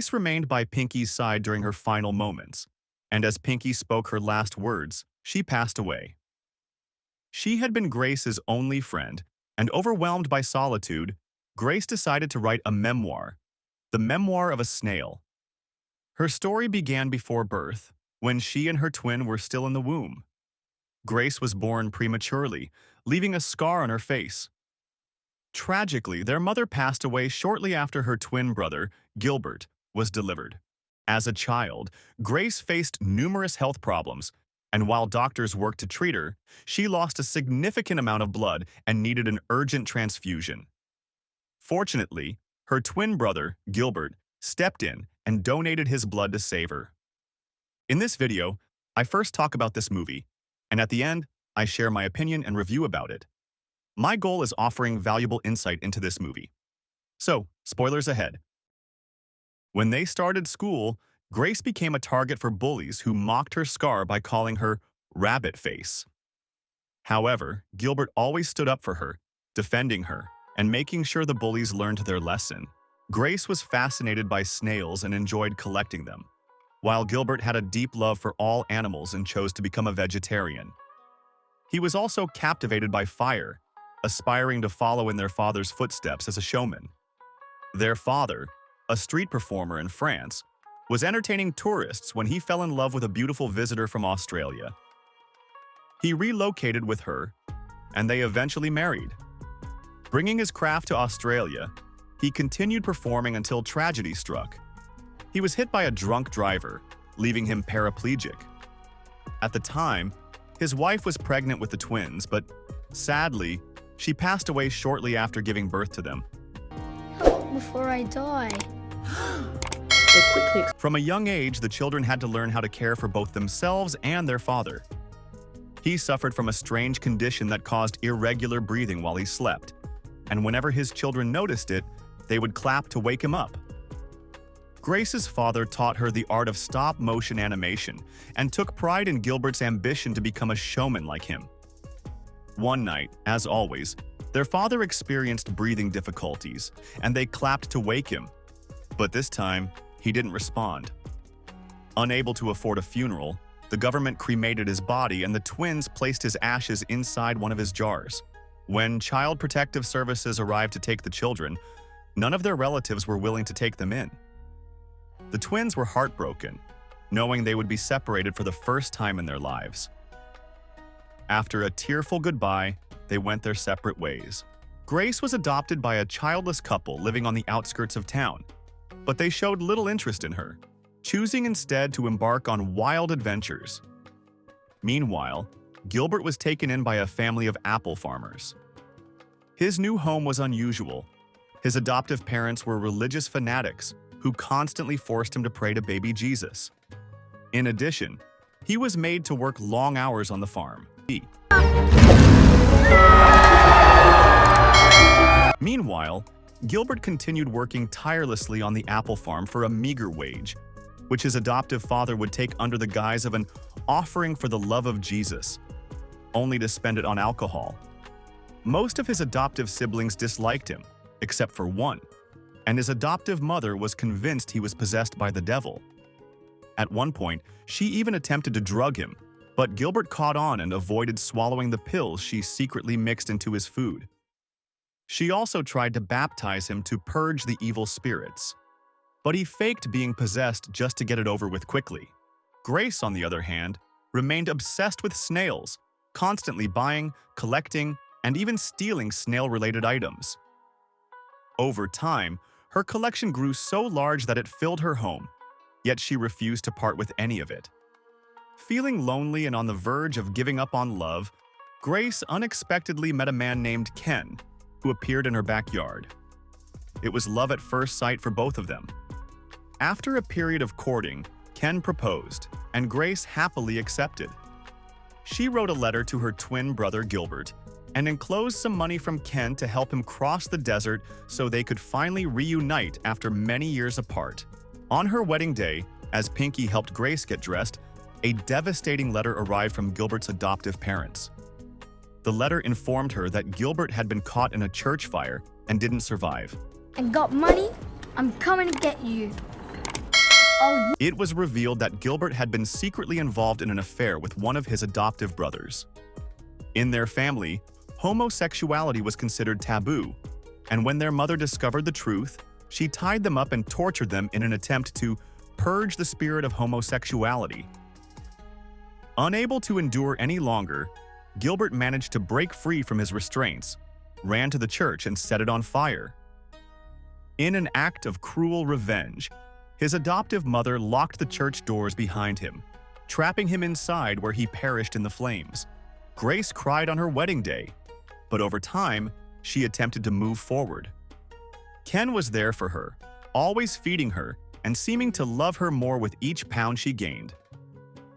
Grace remained by Pinky's side during her final moments, and as Pinky spoke her last words, she passed away. She had been Grace's only friend, and overwhelmed by solitude, Grace decided to write a memoir, The Memoir of a Snail. Her story began before birth, when she and her twin were still in the womb. Grace was born prematurely, leaving a scar on her face. Tragically, their mother passed away shortly after her twin brother, Gilbert, was delivered. As a child, Grace faced numerous health problems, and while doctors worked to treat her, she lost a significant amount of blood and needed an urgent transfusion. Fortunately, her twin brother, Gilbert, stepped in and donated his blood to save her. In this video, I first talk about this movie, and at the end, I share my opinion and review about it. My goal is offering valuable insight into this movie. So, spoilers ahead. When they started school, Grace became a target for bullies who mocked her scar by calling her Rabbit Face. However, Gilbert always stood up for her, defending her, and making sure the bullies learned their lesson. Grace was fascinated by snails and enjoyed collecting them, while Gilbert had a deep love for all animals and chose to become a vegetarian. He was also captivated by fire, aspiring to follow in their father's footsteps as a showman. Their father, a street performer in France, was entertaining tourists when he fell in love with a beautiful visitor from Australia. He relocated with her, and they eventually married. Bringing his craft to Australia, he continued performing until tragedy struck. He was hit by a drunk driver, leaving him paraplegic. At the time, his wife was pregnant with the twins, but sadly, she passed away shortly after giving birth to them. Before I die. From a young age, the children had to learn how to care for both themselves and their father. He suffered from a strange condition that caused irregular breathing while he slept, and whenever his children noticed it, they would clap to wake him up. Grace's father taught her the art of stop-motion animation and took pride in Gilbert's ambition to become a showman like him. One night, as always, their father experienced breathing difficulties, and they clapped to wake him. But this time, he didn't respond. Unable to afford a funeral, the government cremated his body and the twins placed his ashes inside one of his jars. When Child Protective Services arrived to take the children, none of their relatives were willing to take them in. The twins were heartbroken, knowing they would be separated for the first time in their lives. After a tearful goodbye, they went their separate ways. Grace was adopted by a childless couple living on the outskirts of town, but they showed little interest in her, choosing instead to embark on wild adventures. Meanwhile, Gilbert was taken in by a family of apple farmers. His new home was unusual. His adoptive parents were religious fanatics who constantly forced him to pray to baby Jesus. In addition, he was made to work long hours on the farm. Meanwhile, Gilbert continued working tirelessly on the apple farm for a meager wage, which his adoptive father would take under the guise of an offering for the love of Jesus, only to spend it on alcohol. Most of his adoptive siblings disliked him, except for one, and his adoptive mother was convinced he was possessed by the devil. At one point, she even attempted to drug him, but Gilbert caught on and avoided swallowing the pills she secretly mixed into his food. She also tried to baptize him to purge the evil spirits, but he faked being possessed just to get it over with quickly. Grace, on the other hand, remained obsessed with snails, constantly buying, collecting, and even stealing snail-related items. Over time, her collection grew so large that it filled her home, yet she refused to part with any of it. Feeling lonely and on the verge of giving up on love, Grace unexpectedly met a man named Ken, who appeared in her backyard. It was love at first sight for both of them. After a period of courting, Ken proposed, and Grace happily accepted. She wrote a letter to her twin brother Gilbert and enclosed some money from Ken to help him cross the desert so they could finally reunite after many years apart. On her wedding day, as Pinky helped Grace get dressed, a devastating letter arrived from Gilbert's adoptive parents. The letter informed her that Gilbert had been caught in a church fire and didn't survive. And got money? I'm coming to get you. It was revealed that Gilbert had been secretly involved in an affair with one of his adoptive brothers. In their family, homosexuality was considered taboo, and when their mother discovered the truth, she tied them up and tortured them in an attempt to purge the spirit of homosexuality. Unable to endure any longer, Gilbert managed to break free from his restraints, ran to the church and set it on fire. In an act of cruel revenge, his adoptive mother locked the church doors behind him, trapping him inside where he perished in the flames. Grace cried on her wedding day, but over time, she attempted to move forward. Ken was there for her, always feeding her and seeming to love her more with each pound she gained.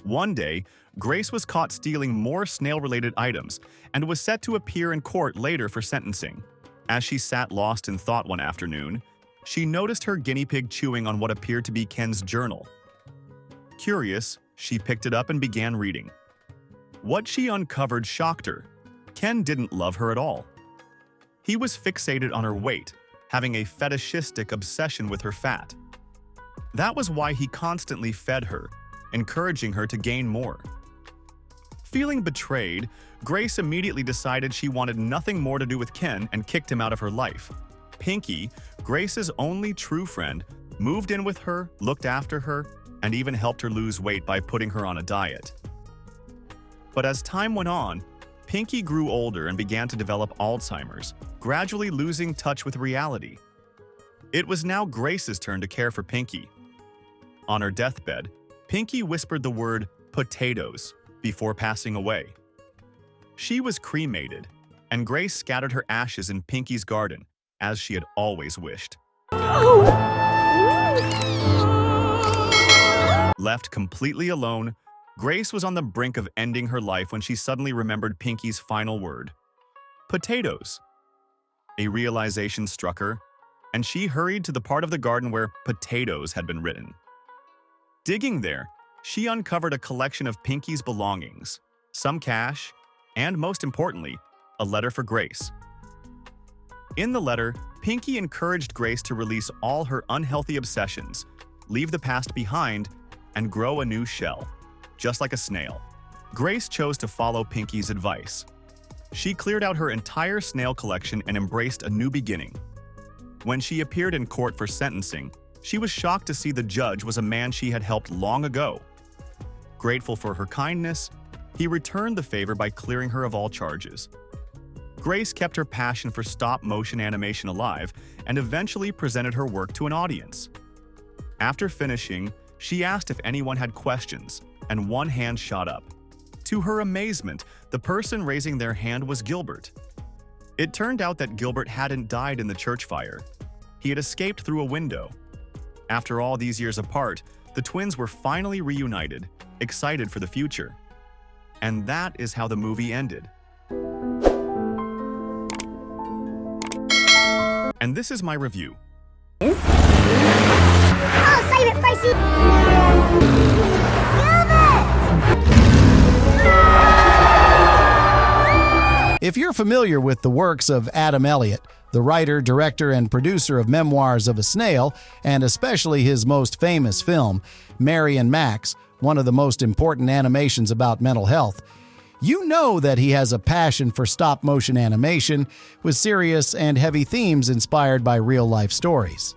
One day, Grace was caught stealing more snail-related items and was set to appear in court later for sentencing. As she sat lost in thought one afternoon, she noticed her guinea pig chewing on what appeared to be Ken's journal. Curious, she picked it up and began reading. What she uncovered shocked her. Ken didn't love her at all. He was fixated on her weight, having a fetishistic obsession with her fat. That was why he constantly fed her, encouraging her to gain more. Feeling betrayed, Grace immediately decided she wanted nothing more to do with Ken and kicked him out of her life. Pinky, Grace's only true friend, moved in with her, looked after her, and even helped her lose weight by putting her on a diet. But as time went on, Pinky grew older and began to develop Alzheimer's, gradually losing touch with reality. It was now Grace's turn to care for Pinky. On her deathbed, Pinky whispered the word potatoes before passing away. She was cremated, and Grace scattered her ashes in Pinky's garden, as she had always wished. Left completely alone, Grace was on the brink of ending her life when she suddenly remembered Pinky's final word, potatoes. A realization struck her, and she hurried to the part of the garden where potatoes had been written. Digging there, she uncovered a collection of Pinky's belongings, some cash, and most importantly, a letter for Grace. In the letter, Pinky encouraged Grace to release all her unhealthy obsessions, leave the past behind, and grow a new shell, just like a snail. Grace chose to follow Pinky's advice. She cleared out her entire snail collection and embraced a new beginning. When she appeared in court for sentencing, she was shocked to see the judge was a man she had helped long ago. Grateful for her kindness, he returned the favor by clearing her of all charges. Grace kept her passion for stop-motion animation alive and eventually presented her work to an audience. After finishing, she asked if anyone had questions, and one hand shot up. To her amazement, the person raising their hand was Gilbert. It turned out that Gilbert hadn't died in the church fire. He had escaped through a window. After all these years apart, the twins were finally reunited, excited for the future. And that is how the movie ended. And this is my review. Oh, save it, Pricey! If you're familiar with the works of Adam Elliott, the writer, director, and producer of Memoirs of a Snail, and especially his most famous film, Mary and Max, one of the most important animations about mental health, you know that he has a passion for stop-motion animation with serious and heavy themes inspired by real-life stories.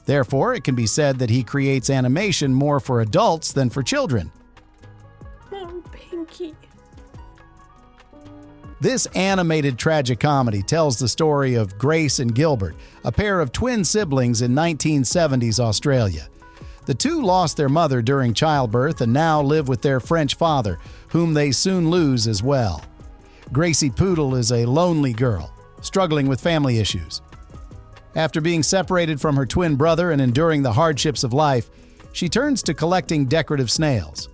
Therefore, it can be said that he creates animation more for adults than for children. Oh, Pinky. This animated tragicomedy tells the story of Grace and Gilbert, a pair of twin siblings in 1970s Australia. The two lost their mother during childbirth and now live with their French father, whom they soon lose as well. Gracie Poodle is a lonely girl, struggling with family issues. After being separated from her twin brother and enduring the hardships of life, she turns to collecting decorative snails.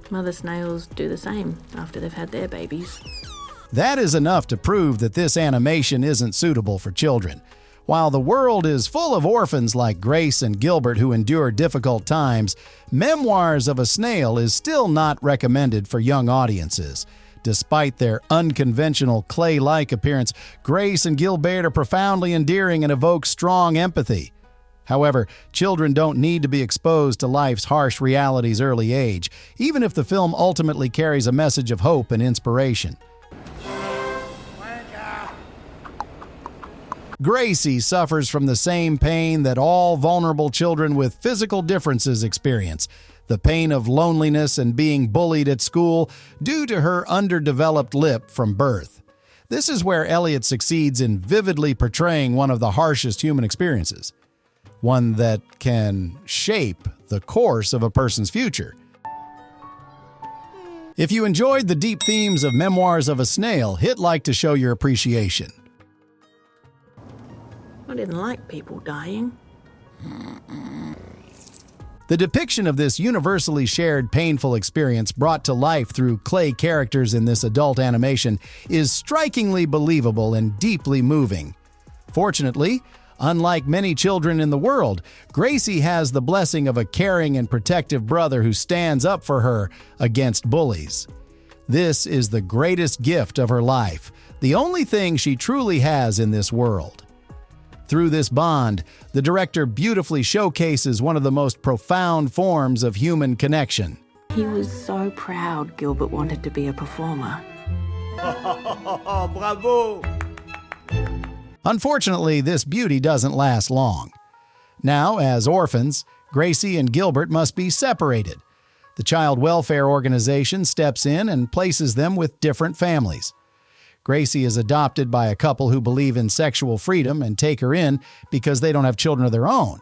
Mother snails do the same after they've had their babies. That is enough to prove that this animation isn't suitable for children. While the world is full of orphans like Grace and Gilbert who endure difficult times, Memoirs of a Snail is still not recommended for young audiences. Despite their unconventional clay-like appearance, Grace and Gilbert are profoundly endearing and evoke strong empathy. However, children don't need to be exposed to life's harsh realities early age, even if the film ultimately carries a message of hope and inspiration. Gracie suffers from the same pain that all vulnerable children with physical differences experience, the pain of loneliness and being bullied at school due to her underdeveloped lip from birth. This is where Elliot succeeds in vividly portraying one of the harshest human experiences, one that can shape the course of a person's future. If you enjoyed the deep themes of Memoirs of a Snail, hit like to show your appreciation. I didn't like people dying. The depiction of this universally shared painful experience brought to life through clay characters in this adult animation is strikingly believable and deeply moving. Fortunately, unlike many children in the world, Gracie has the blessing of a caring and protective brother who stands up for her against bullies. This is the greatest gift of her life, the only thing she truly has in this world. Through this bond, the director beautifully showcases one of the most profound forms of human connection. He was so proud Gilbert wanted to be a performer. Bravo! Unfortunately, this beauty doesn't last long. Now, as orphans, Gracie and Gilbert must be separated. The child welfare organization steps in and places them with different families. Gracie is adopted by a couple who believe in sexual freedom and take her in because they don't have children of their own.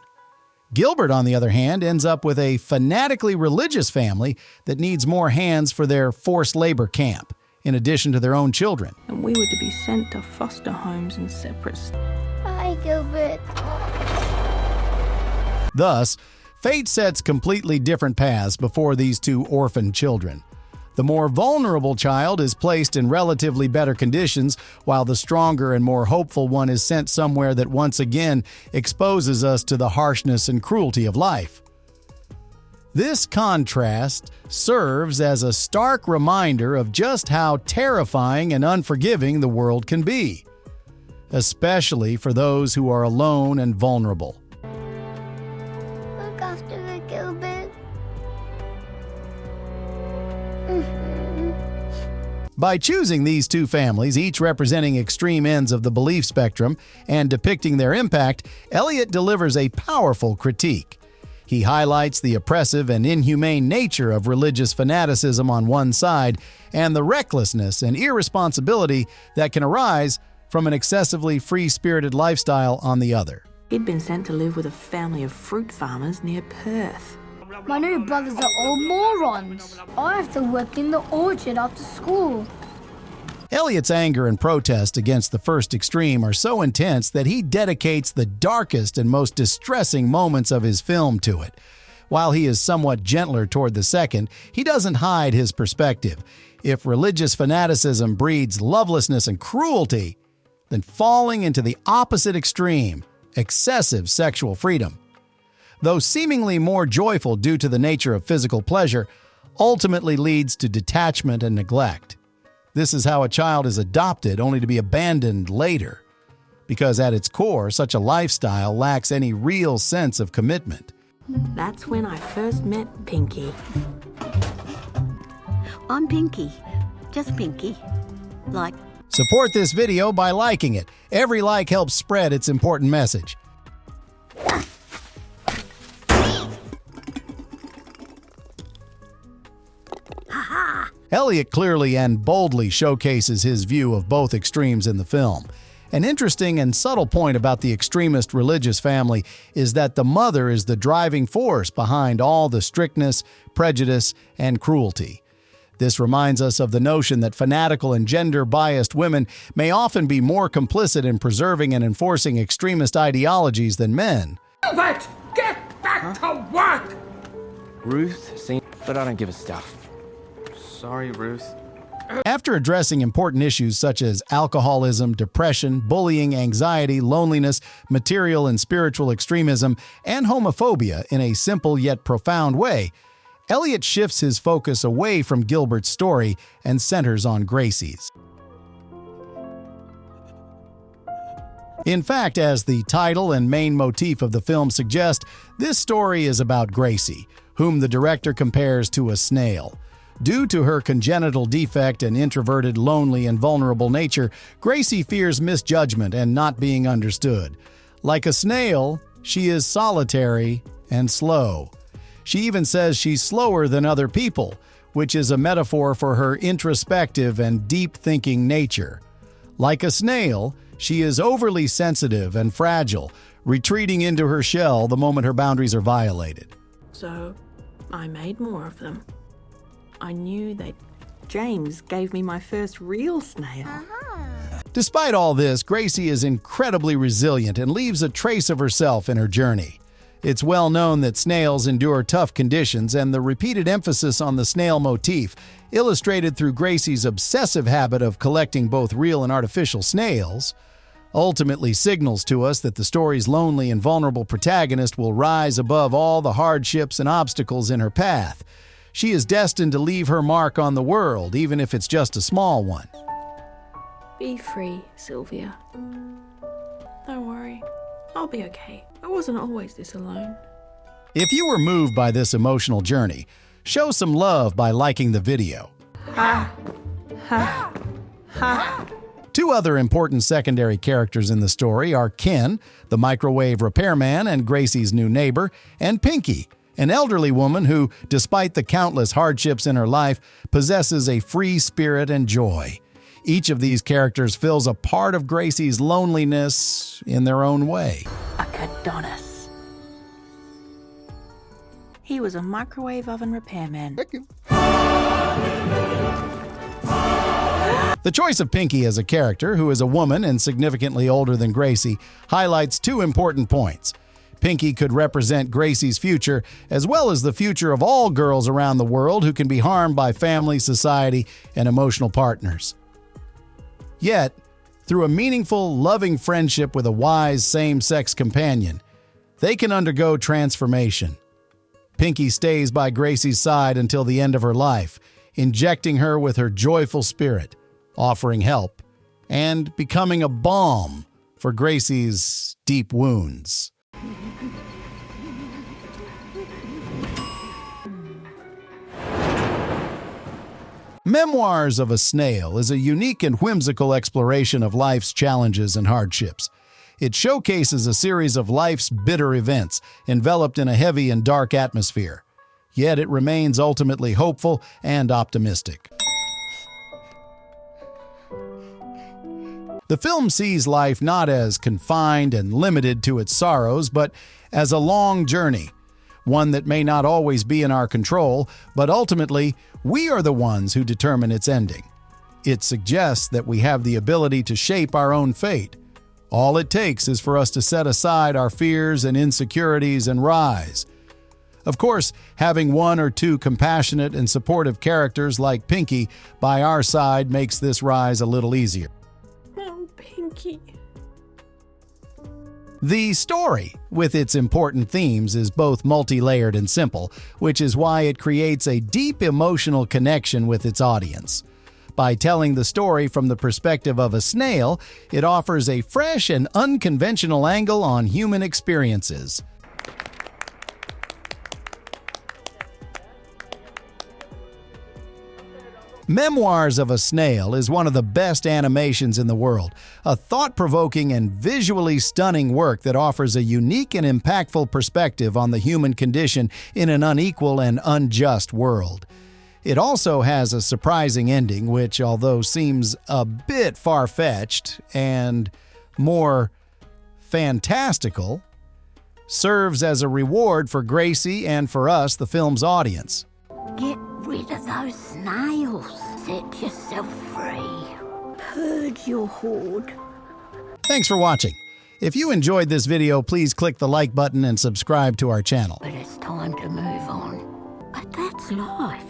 Gilbert, on the other hand, ends up with a fanatically religious family that needs more hands for their forced labor camp, in addition to their own children. And we were to be sent to foster homes and separate. Bye, Gilbert. Thus, fate sets completely different paths before these two orphaned children. The more vulnerable child is placed in relatively better conditions, while the stronger and more hopeful one is sent somewhere that once again exposes us to the harshness and cruelty of life. This contrast serves as a stark reminder of just how terrifying and unforgiving the world can be, especially for those who are alone and vulnerable. Look after her, Gilbert. By choosing these two families, each representing extreme ends of the belief spectrum, and depicting their impact, Elliot delivers a powerful critique. He highlights the oppressive and inhumane nature of religious fanaticism on one side, and the recklessness and irresponsibility that can arise from an excessively free-spirited lifestyle on the other. He'd been sent to live with a family of fruit farmers near Perth. My new brothers are all morons. I have to work in the orchard after school. Elliot's anger and protest against the first extreme are so intense that he dedicates the darkest and most distressing moments of his film to it. While he is somewhat gentler toward the second, he doesn't hide his perspective. If religious fanaticism breeds lovelessness and cruelty, then falling into the opposite extreme, excessive sexual freedom, though seemingly more joyful due to the nature of physical pleasure, ultimately leads to detachment and neglect. This is how a child is adopted only to be abandoned later, because at its core, such a lifestyle lacks any real sense of commitment. That's when I first met Pinky. I'm Pinky. Just Pinky. Like, Support this video by liking it. Every like helps spread its important message. Elliot clearly and boldly showcases his view of both extremes in the film. An interesting and subtle point about the extremist religious family is that the mother is the driving force behind all the strictness, prejudice, and cruelty. This reminds us of the notion that fanatical and gender-biased women may often be more complicit in preserving and enforcing extremist ideologies than men. Gilbert, get back to work! Ruth, seen, but I don't give a stuff. Sorry, Ruth. After addressing important issues such as alcoholism, depression, bullying, anxiety, loneliness, material and spiritual extremism, and homophobia in a simple yet profound way, Elliot shifts his focus away from Gilbert's story and centers on Gracie's. In fact, as the title and main motif of the film suggest, this story is about Gracie, whom the director compares to a snail. Due to her congenital defect and introverted, lonely, and vulnerable nature, Gracie fears misjudgment and not being understood. Like a snail, she is solitary and slow. She even says she's slower than other people, which is a metaphor for her introspective and deep-thinking nature. Like a snail, she is overly sensitive and fragile, retreating into her shell the moment her boundaries are violated. So I made more of them. I knew that James gave me my first real snail. Despite all this, Gracie is incredibly resilient and leaves a trace of herself in her journey. It's well known that snails endure tough conditions, and the repeated emphasis on the snail motif, illustrated through Gracie's obsessive habit of collecting both real and artificial snails, ultimately signals to us that the story's lonely and vulnerable protagonist will rise above all the hardships and obstacles in her path. She is destined to leave her mark on the world, even if it's just a small one. Be free, Sylvia. Don't worry. I'll be okay. I wasn't always this alone. If you were moved by this emotional journey, show some love by liking the video. Two other important secondary characters in the story are Ken, the microwave repairman and Gracie's new neighbor, and Pinky, an elderly woman who, despite the countless hardships in her life, possesses a free spirit and joy. Each of these characters fills a part of Gracie's loneliness in their own way. Adonis. He was a microwave oven repairman. The choice of Pinky as a character, who is a woman and significantly older than Gracie, highlights two important points. Pinky could represent Gracie's future, as well as the future of all girls around the world who can be harmed by family, society, and emotional partners. Yet, through a meaningful, loving friendship with a wise same-sex companion, they can undergo transformation. Pinky stays by Gracie's side until the end of her life, injecting her with her joyful spirit, offering help, and becoming a balm for Gracie's deep wounds. Memoirs of a Snail is a unique and whimsical exploration of life's challenges and hardships. It showcases a series of life's bitter events enveloped in a heavy and dark atmosphere. Yet it remains ultimately hopeful and optimistic. The film sees life not as confined and limited to its sorrows, but as a long journey, one that may not always be in our control, but ultimately, we are the ones who determine its ending. It suggests that we have the ability to shape our own fate. All it takes is for us to set aside our fears and insecurities and rise. Of course, having one or two compassionate and supportive characters like Pinky by our side makes this rise a little easier. Oh, Pinky. The story, with its important themes, is both multi-layered and simple, which is why it creates a deep emotional connection with its audience. By telling the story from the perspective of a snail, it offers a fresh and unconventional angle on human experiences. Memoirs of a Snail is one of the best animations in the world, a thought-provoking and visually stunning work that offers a unique and impactful perspective on the human condition in an unequal and unjust world. It also has a surprising ending, which, although seems a bit far-fetched and more fantastical, serves as a reward for Gracie and for us, the film's audience. Get rid of those snails. Set yourself free. Purge your hoard. Thanks for watching. If you enjoyed this video, please click the like button and subscribe to our channel. But it's time to move on. But that's life.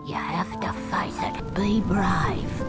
You have to face it. Be brave.